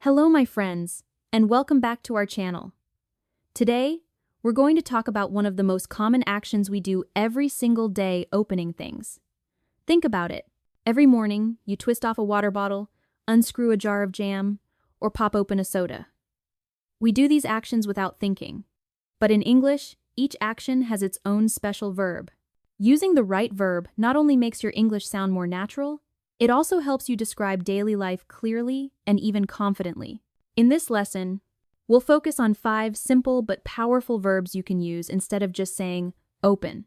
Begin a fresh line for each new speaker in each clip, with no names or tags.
Hello, my friends, and welcome back to our channel. Today, we're going to talk about one of the most common actions we do every single day opening things. Think about it. Every morning, you twist off a water bottle, unscrew a jar of jam, or pop open a soda. We do these actions without thinking. But in English, each action has its own special verb. Using the right verb not only makes your English sound more natural, it also helps you describe daily life clearly and even confidently. In this lesson, we'll focus on 5 simple but powerful verbs you can use instead of just saying open.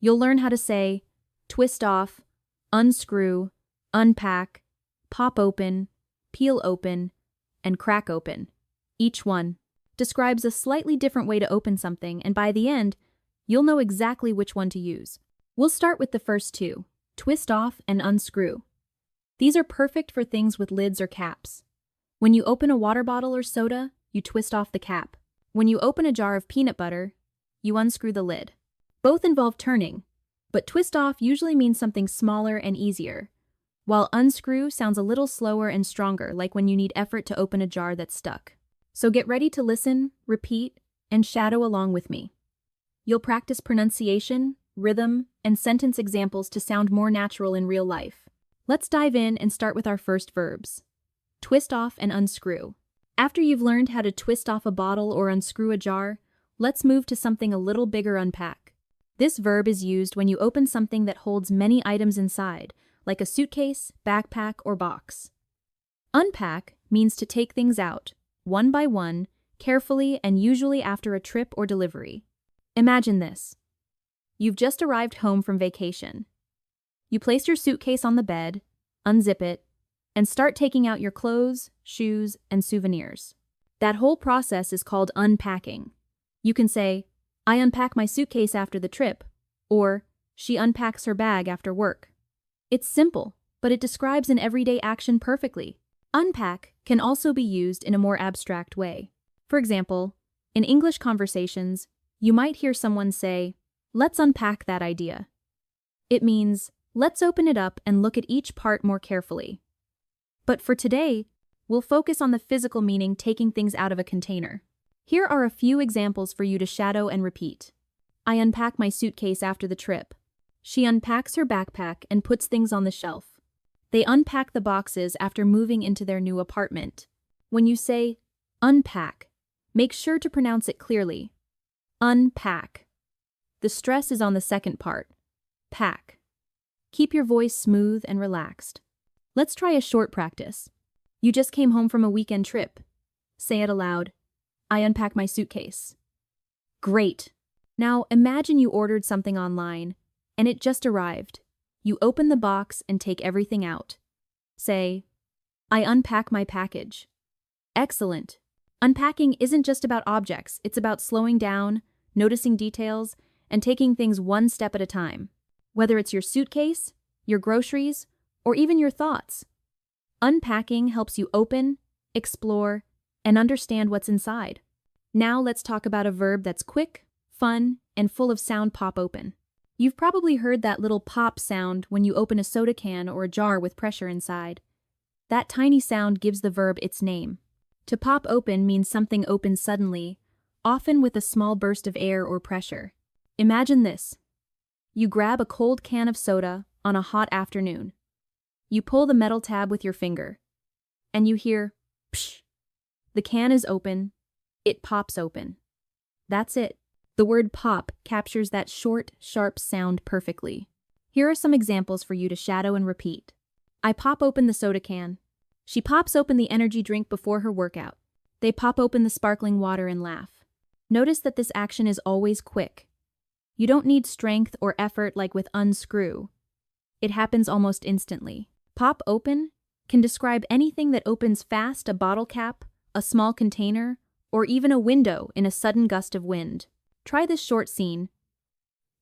You'll learn how to say twist off, unscrew, unpack, pop open, peel open, and crack open. Each one describes a slightly different way to open something, and by the end, you'll know exactly which one to use. We'll start with the first 2, twist off and unscrew. These are perfect for things with lids or caps. When you open a water bottle or soda, you twist off the cap. When you open a jar of peanut butter, you unscrew the lid. Both involve turning, but twist off usually means something smaller and easier, while unscrew sounds a little slower and stronger, like when you need effort to open a jar that's stuck. So get ready to listen, repeat, and shadow along with me. You'll practice pronunciation, rhythm, and sentence examples to sound more natural in real life. Let's dive in and start with our first verbs. Twist off and unscrew. After you've learned how to twist off a bottle or unscrew a jar, let's move to something a little bigger: unpack. This verb is used when you open something that holds many items inside, like a suitcase, backpack, or box. Unpack means to take things out, one by one, carefully, and usually after a trip or delivery. Imagine this. You've just arrived home from vacation. You place your suitcase on the bed, unzip it, and start taking out your clothes, shoes, and souvenirs. That whole process is called unpacking. You can say, "I unpack my suitcase after the trip," or "She unpacks her bag after work." It's simple, but it describes an everyday action perfectly. Unpack can also be used in a more abstract way. For example, in English conversations, you might hear someone say, "Let's unpack that idea." It means, let's open it up and look at each part more carefully. But for today, we'll focus on the physical meaning, taking things out of a container. Here are a few examples for you to shadow and repeat. I unpack my suitcase after the trip. She unpacks her backpack and puts things on the shelf. They unpack the boxes after moving into their new apartment. When you say unpack, make sure to pronounce it clearly. Unpack. The stress is on the second part. Pack. Keep your voice smooth and relaxed. Let's try a short practice. You just came home from a weekend trip. Say it aloud. I unpack my suitcase. Great. Now imagine you ordered something online, and it just arrived. You open the box and take everything out. Say, I unpack my package. Excellent. Unpacking isn't just about objects, it's about slowing down, noticing details, and taking things one step at a time. Whether it's your suitcase, your groceries, or even your thoughts. Unpacking helps you open, explore, and understand what's inside. Now let's talk about a verb that's quick, fun, and full of sound: pop open. You've probably heard that little pop sound when you open a soda can or a jar with pressure inside. That tiny sound gives the verb its name. To pop open means something opens suddenly, often with a small burst of air or pressure. Imagine this. You grab a cold can of soda on a hot afternoon. You pull the metal tab with your finger, and you hear, psh. The can is open. It pops open. That's it. The word pop captures that short, sharp sound perfectly. Here are some examples for you to shadow and repeat. I pop open the soda can. She pops open the energy drink before her workout. They pop open the sparkling water and laugh. Notice that this action is always quick. You don't need strength or effort like with unscrew. It happens almost instantly. Pop open can describe anything that opens fast: a bottle cap, a small container, or even a window in a sudden gust of wind. Try this short scene.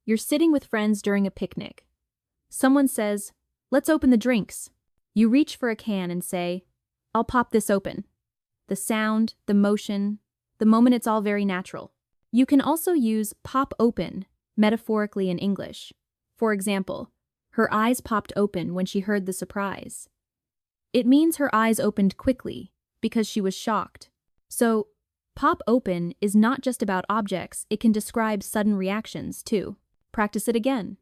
You're sitting with friends during a picnic. Someone says, "Let's open the drinks." You reach for a can and say, "I'll pop this open." The sound, the motion, the moment, it's all very natural. You can also use pop open metaphorically in English. For example, her eyes popped open when she heard the surprise. It means her eyes opened quickly, because she was shocked. So, pop open is not just about objects, it can describe sudden reactions, too. Practice it again.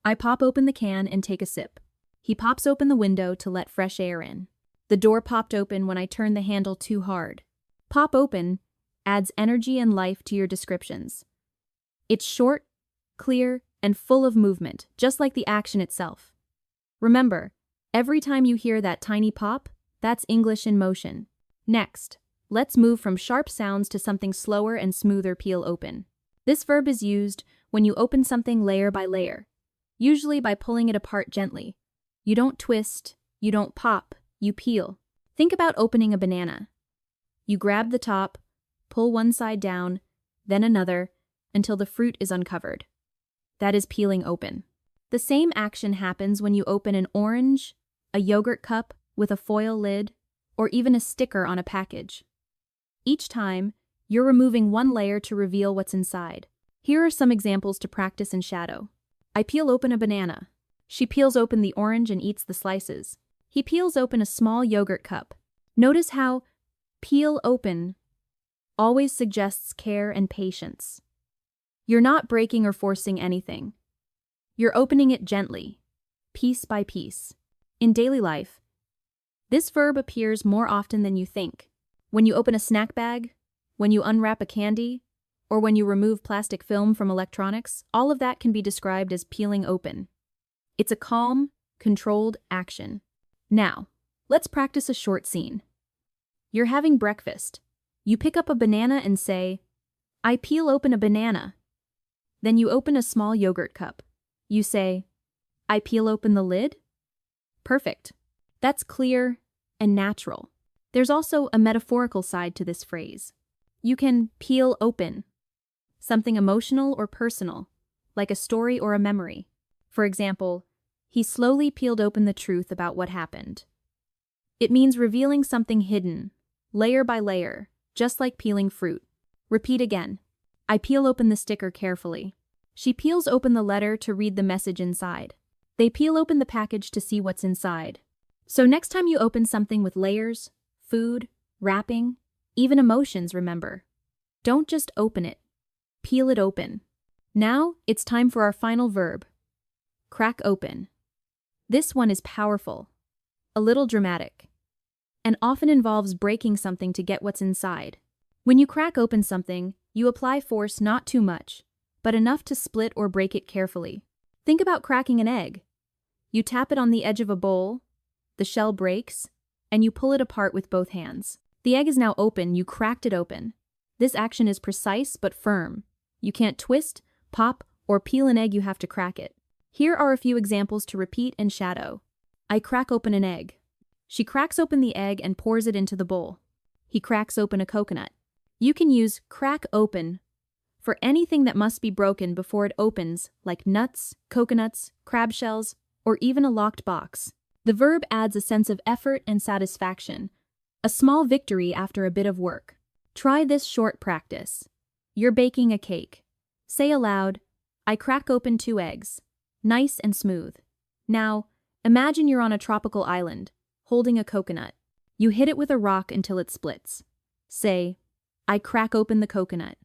I pop open the can and take a sip. He pops open the window to let fresh air in. The door popped open when I turned the handle too hard. Pop open adds energy and life to your descriptions. It's short, clear, and full of movement, just like the action itself. Remember, every time you hear that tiny pop, that's English in motion. Next, let's move from sharp sounds to something slower and smoother. Peel open. This verb is used when you open something layer by layer, usually by pulling it apart gently. You don't twist, you don't pop, you peel. Think about opening a banana. You grab the top, pull one side down, then another, until the fruit is uncovered. That is peeling open. The same action happens when you open an orange, a yogurt cup with a foil lid, or even a sticker on a package. Each time, you're removing one layer to reveal what's inside. Here are some examples to practice in shadow. I peel open a banana. She peels open the orange and eats the slices. He peels open a small yogurt cup. Notice how peel open always suggests care and patience. You're not breaking or forcing anything. You're opening it gently, piece by piece. In daily life, this verb appears more often than you think. When you open a snack bag, when you unwrap a candy, or when you remove plastic film from electronics, all of that can be described as peeling open. It's a calm, controlled action. Now, let's practice a short scene. You're having breakfast. You pick up a banana and say, I peel open a banana. Then you open a small yogurt cup. You say, I peel open the lid? Perfect. That's clear and natural. There's also a metaphorical side to this phrase. You can peel open something emotional or personal, like a story or a memory. For example, he slowly peeled open the truth about what happened. It means revealing something hidden, layer by layer, just like peeling fruit. Repeat again. I peel open the sticker carefully. She peels open the letter to read the message inside. They peel open the package to see what's inside. So next time you open something with layers, food, wrapping, even emotions, remember, don't just open it. Peel it open. Now, it's time for our final verb. Crack open. This one is powerful, a little dramatic, and often involves breaking something to get what's inside. When you crack open something, you apply force not too much, but enough to split or break it carefully. Think about cracking an egg. You tap it on the edge of a bowl, the shell breaks, and you pull it apart with both hands. The egg is now open, you cracked it open. This action is precise but firm. You can't twist, pop, or peel an egg, you have to crack it. Here are a few examples to repeat and shadow. I crack open an egg. She cracks open the egg and pours it into the bowl. He cracks open a coconut. You can use crack open for anything that must be broken before it opens, like nuts, coconuts, crab shells, or even a locked box. The verb adds a sense of effort and satisfaction, a small victory after a bit of work. Try this short practice. You're baking a cake. Say aloud, I crack open 2 eggs. Nice and smooth. Now, imagine you're on a tropical island, holding a coconut. You hit it with a rock until it splits. Say, I crack open the coconut.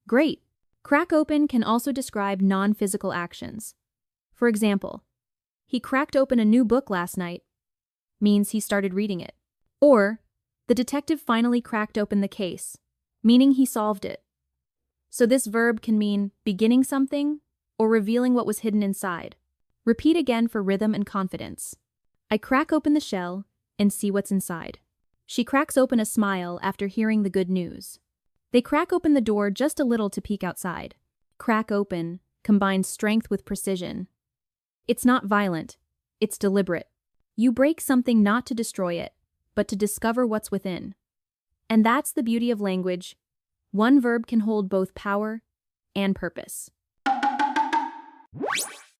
Great! Crack open can also describe non-physical actions. For example, he cracked open a new book last night, means he started reading it. Or, the detective finally cracked open the case, meaning he solved it. So this verb can mean beginning something or revealing what was hidden inside. Repeat again for rhythm and confidence. I crack open the shell and see what's inside. She cracks open a smile after hearing the good news. They crack open the door just a little to peek outside. Crack open combines strength with precision. It's not violent, it's deliberate. You break something not to destroy it, but to discover what's within. And that's the beauty of language. One verb can hold both power and purpose.